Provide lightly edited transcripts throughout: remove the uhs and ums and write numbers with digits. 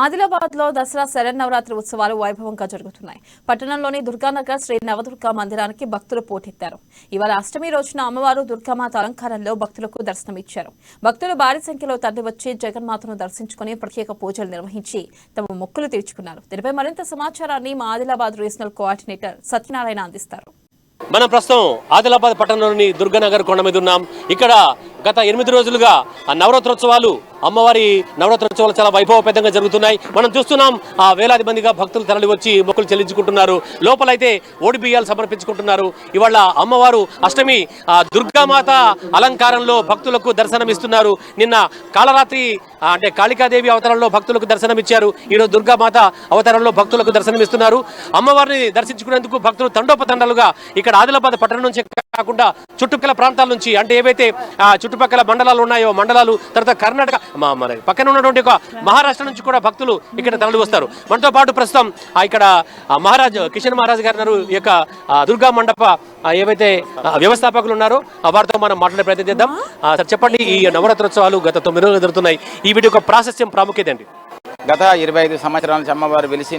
ఆదిలాబాద్ లో దసరా శరన్నవరాత్రి ఉత్సవాలు వైభవంగా జరుగుతున్నాయి. పట్టణంలోని దుర్గానగర్ శ్రీ నవదుర్గా మందిరానికి భక్తులు పోటెత్తారు. ఇవాళ అష్టమి రోజున అమ్మవారు దుర్గామాత అలంకారంలో భక్తులకు దర్శనమిచ్చారు. భక్తులు భారీ సంఖ్యలో తరలివచ్చి జగన్మాతను దర్శించుకుని ప్రత్యేక పూజలు నిర్వహించి తమ మొక్కులు తీర్చుకున్నారు. దీనిపై మరింత సమాచారాన్ని మా ఆదిలాబాద్ రీజనల్ కోఆర్డినేటర్ సత్యనారాయణ అందిస్తారు. మనం ప్రస్తుతం ఆదిలాబాద్ పట్టణంలోని దుర్గానగర్ కొండ మీద ఉన్నాం. ఇక్కడ గత 8 రోజులుగా నవరాత్రోత్సవాలు అమ్మవారి నవరాత్రోత్సవాలు చాలా వైభవపేతంగా జరుగుతున్నాయి. మనం చూస్తున్నాం ఆ వేలాది మందిగా భక్తులు తరలి వచ్చి మొక్కులు చెల్లించుకుంటున్నారు. లోపలైతే ఓడి బియ్యాలు సమర్పించుకుంటున్నారు. ఇవాళ అమ్మవారు అష్టమి దుర్గామాత అలంకారంలో భక్తులకు దర్శనమిస్తున్నారు. నిన్న కాళరాత్రి అంటే కాళికాదేవి అవతారంలో భక్తులకు దర్శనమిచ్చారు. ఈరోజు దుర్గామాత అవతారంలో భక్తులకు దర్శనమిస్తున్నారు. అమ్మవారిని దర్శించుకునేందుకు భక్తులు తండోపతండాలుగా ఇక్కడ ఆదిలాబాద్ పట్టణం నుంచి కాకుండా చుట్టుపక్కల ప్రాంతాల నుంచి అంటే ఏవైతే చుట్టుపక్కల మండలాలు ఉన్నాయో మండలాలు తర్వాత కర్ణాటక మన పక్కన ఉన్నటువంటి ఒక మహారాష్ట్ర నుంచి కూడా భక్తులు ఇక్కడ తరలి వస్తారు. మనతో పాటు ప్రస్తుతం ఇక్కడ కిషన్ మహారాజ్ గారు ఈ యొక్క దుర్గా మండప ఏవైతే వ్యవస్థాపకులు ఉన్నారో వారితో మనం మాట్లాడే ప్రయత్నం చేద్దాం. సార్ చెప్పండి, ఈ నవరాత్రోత్సవాలు గత 9 రోజులు జరుగుతున్నాయి. ఈ వీటి యొక్క ప్రాశస్త్యం ప్రాముఖ్యత ఏంటి? గత 25 సంవత్సరాల నుంచి అమ్మవారు వెలిసి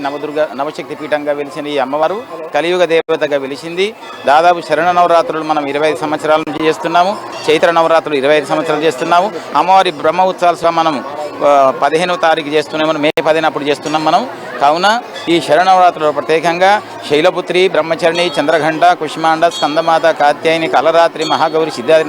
నవశక్తి పీఠంగా వెలిసిన ఈ అమ్మవారు కలియుగ దేవతగా వెలిసింది. దాదాపు శరణ నవరాత్రులు మనం 25 సంవత్సరాల నుంచి చేస్తున్నాము. చైత్ర నవరాత్రులు 25 సంవత్సరాలు చేస్తున్నాము. అమ్మవారి బ్రహ్మ ఉత్సవాలు మనం 15వ తారీఖు చేస్తున్నాము. మే 10 అప్పుడు చేస్తున్నాం మనం. కావున ఈ శరణవరాత్రులు ప్రత్యేకంగా శైలపుత్రి, బ్రహ్మచరణి, చంద్రఘంట, కుష్మాండ, స్కందమాత, కాత్యాయని, కాలరాత్రి, మహాగౌరి, సిద్ధాది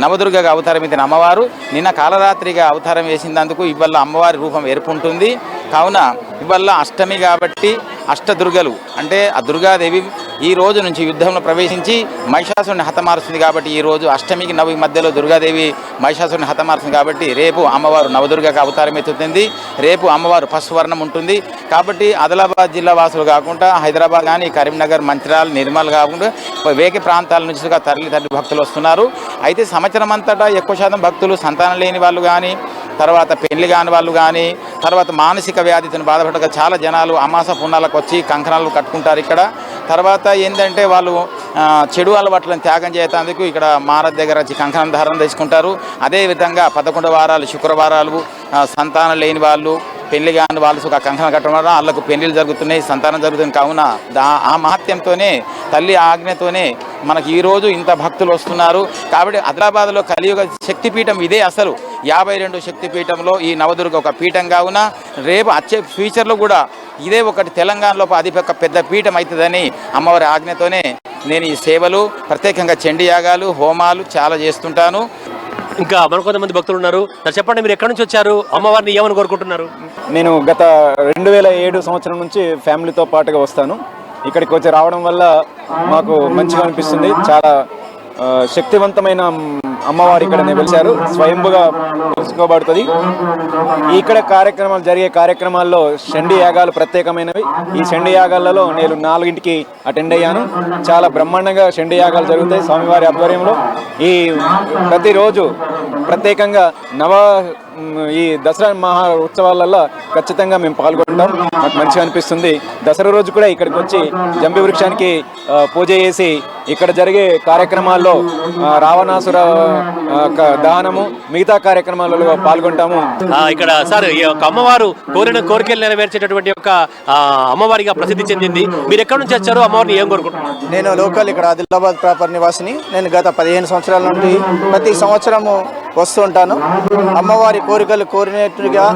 నవదుర్గగా అవతారం ఎత్తిన అమ్మవారు నిన్న కాలరాత్రిగా అవతారం వేసినందుకు ఇవాళ అమ్మవారి రూపం ఏర్పడుతుంది. కావున ఇవాళ అష్టమి కాబట్టి అష్టదుర్గలు అంటే ఆ దుర్గాదేవి ఈ రోజు నుంచి యుద్ధంలో ప్రవేశించి మహిషాసురుని హతమారుస్తుంది. కాబట్టి ఈ రోజు అష్టమికి నవి మధ్యలో దుర్గాదేవి మహిషాసురుని హతమారుస్తుంది. కాబట్టి రేపు అమ్మవారు నవదుర్గగా అవతారం ఎత్తుతుంది. రేపు అమ్మవారు పశువర్ణం ఉంటుంది. కాబట్టి ఆదిలాబాద్ జిల్లా వాసులు కాకుండా హైదరాబాద్ కానీ కరీంనగర్, మంచిర్యాల, నిర్మల్ కాకుండా వేకే ప్రాంతాల నుంచి తరలి భక్తులు వస్తున్నారు. అయితే సంవత్సరం అంతటా ఎక్కువ శాతం భక్తులు సంతానం లేని వాళ్ళు కానీ, తర్వాత పెళ్లి కాని వాళ్ళు కానీ, తర్వాత మానసిక వ్యాధితో బాధపడక చాలా జనాలు అమాస పుణ్యాలకు వచ్చి కంకణాలు కట్టుకుంటారు ఇక్కడ. తర్వాత ఏంటంటే వాళ్ళు చెడు అలవాట్లను త్యాగం చేసేందుకు ఇక్కడ మారత్ దగ్గర వచ్చి కంకణం ధారణ తీసుకుంటారు. అదేవిధంగా 11 వారాలు శుక్రవారాలు సంతానం లేని వాళ్ళు, పెళ్లి కాని వాళ్ళు కంకణం కట్టడం వల్ల వాళ్ళకు పెళ్లిళ్ళు జరుగుతున్నాయి, సంతానం జరుగుతుంది. కావున ఆ మహత్యంతోనే తల్లి ఆజ్ఞతోనే మనకి ఈరోజు ఇంత భక్తులు వస్తున్నారు. కాబట్టి ఆదిలాబాద్లో కలియుగ శక్తిపీఠం ఇదే. అసలు 52 శక్తిపీఠంలో ఈ నవదుర్గ ఒక పీఠం. కావున రేపు వచ్చే ఫ్యూచర్లో కూడా ఇదే ఒకటి తెలంగాణలో అది ఒక పెద్ద పీఠం అవుతుందని అమ్మవారి ఆజ్ఞతోనే నేను ఈ సేవలు ప్రత్యేకంగా చండీ యాగాలు, హోమాలు చాలా చేస్తుంటాను. ఇంకా మరికొంతమంది భక్తులు ఉన్నారు. చెప్పండి, మీరు ఎక్కడి నుంచి వచ్చారు? అమ్మవారిని ఏమని కోరుకుంటున్నారు? నేను గత 2007 సంవత్సరం నుంచి ఫ్యామిలీతో పాటుగా వస్తాను. ఇక్కడికి వచ్చి రావడం వల్ల మాకు మంచిగా అనిపిస్తుంది. చాలా శక్తివంతమైన అమ్మవారు ఇక్కడ వెలిశారు. స్వయంభుగా తెలుసుకోబడుతుంది. ఇక్కడ జరిగే కార్యక్రమాల్లో చండీ యాగాలు ప్రత్యేకమైనవి. ఈ చండీ యాగాలలో నేను 4ంటికి అటెండ్ అయ్యాను. చాలా బ్రహ్మాండంగా చండీ యాగాలు జరుగుతాయి స్వామివారి ఆధ్వర్యంలో. ఈ ప్రతిరోజు ప్రత్యేకంగా ఈ దసరా మహా ఉత్సవాలలో ఖచ్చితంగా మేము పాల్గొంటాం. మాకు మంచిగా అనిపిస్తుంది. దసరా రోజు కూడా ఇక్కడికి వచ్చి జంబి వృక్షానికి పూజ చేసి ఇక్కడ జరిగే కార్యక్రమాల్లో రావణాసుర దహనము మిగతా కార్యక్రమాలలో పాల్గొంటాము. ఇక్కడ సార్ ఈ యొక్క అమ్మవారు కోరిన కోరికలు నెరవేర్చేటటువంటి యొక్క అమ్మవారిగా ప్రసిద్ధి చెందింది. మీరు ఎక్కడి నుంచి వచ్చారు? అమ్మవారిని ఏం కోరుకుంటున్నారు? నేను లోకల్ ఇక్కడ ఆదిలాబాద్ ప్రాపర్ నివాసిని. నేను గత 15 సంవత్సరాల నుండి ప్రతి సంవత్సరము వస్తూ ఉంటాను. అమ్మవారి కోరికలు కోరినట్టుగా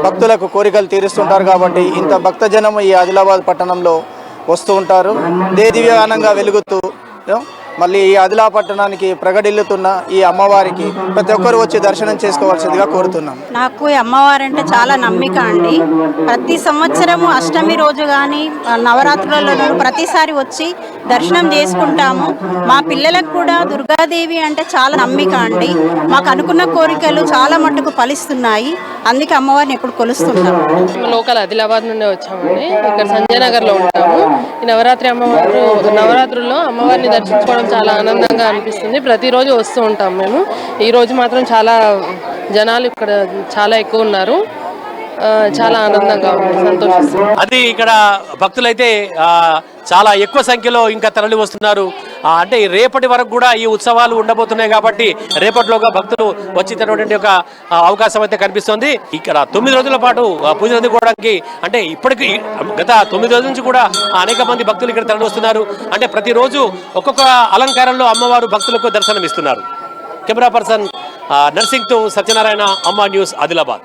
భక్తులకు కోరికలు తీరుస్తుంటారు. కాబట్టి ఇంత భక్తజనం ఈ ఆదిలాబాద్ పట్టణంలో వస్తూ ఉంటారు. దివ్యగానంగా వెలుగుతూ మళ్ళీ ఈ ఆదిలాబాద్ పట్టణానికి ప్రగడిల్లుతున్న ఈ అమ్మవారికి ప్రతి ఒక్కరు వచ్చి దర్శనం చేసుకోవాల్సిందిగా కోరుతున్నాం. నాకు ఈ అమ్మవారు అంటే చాలా నమ్మిక అండి. ప్రతి సంవత్సరము అష్టమి రోజు కానీ నవరాత్రులలో ప్రతిసారి వచ్చి దర్శనం చేసుకుంటాము. మా పిల్లలకు కూడా దుర్గాదేవి అంటే చాలా నమ్మిక అండి. మాకు అనుకున్న కోరికలు చాలా మట్టుకు ఫలిస్తున్నాయి. అందుకే అమ్మవారిని ఎప్పుడు కొలుస్తుంటాం. లోకల్ ఆదిలాబాద్ నుండి వచ్చామండి. ఇక్కడ సంజయ్ నగర్లో ఉంటాము. ఈ నవరాత్రుల్లో అమ్మవారిని దర్శించుకోవడం చాలా ఆనందంగా అనిపిస్తుంది. ప్రతిరోజు వస్తూ ఉంటాం మేము. ఈరోజు మాత్రం చాలా జనాలు ఇక్కడ చాలా ఎక్కువ ఉన్నారు. చాలా ఆనందంగా ఉంది, సంతోషిస్తుంది. అది ఇక్కడ భక్తులైతే చాలా ఎక్కువ సంఖ్యలో ఇంకా తరలి వస్తున్నారు. అంటే రేపటి వరకు కూడా ఈ ఉత్సవాలు ఉండబోతున్నాయి కాబట్టి రేపటిలోగా భక్తులు వచ్చేటటువంటి ఒక అవకాశం అయితే కనిపిస్తుంది. ఇక్కడ 9 రోజుల పాటు పూజలు అందుకోవడానికి అంటే ఇప్పటికి గత 9 రోజుల నుంచి కూడా అనేక మంది భక్తులు ఇక్కడ తరలి వస్తున్నారు. అంటే ప్రతిరోజు ఒక్కొక్క అలంకారంలో అమ్మవారు భక్తులకు దర్శనం ఇస్తున్నారు. కెమెరా పర్సన్ నర్సింగ్తో సత్యనారాయణ, అమ్మా న్యూస్, ఆదిలాబాద్.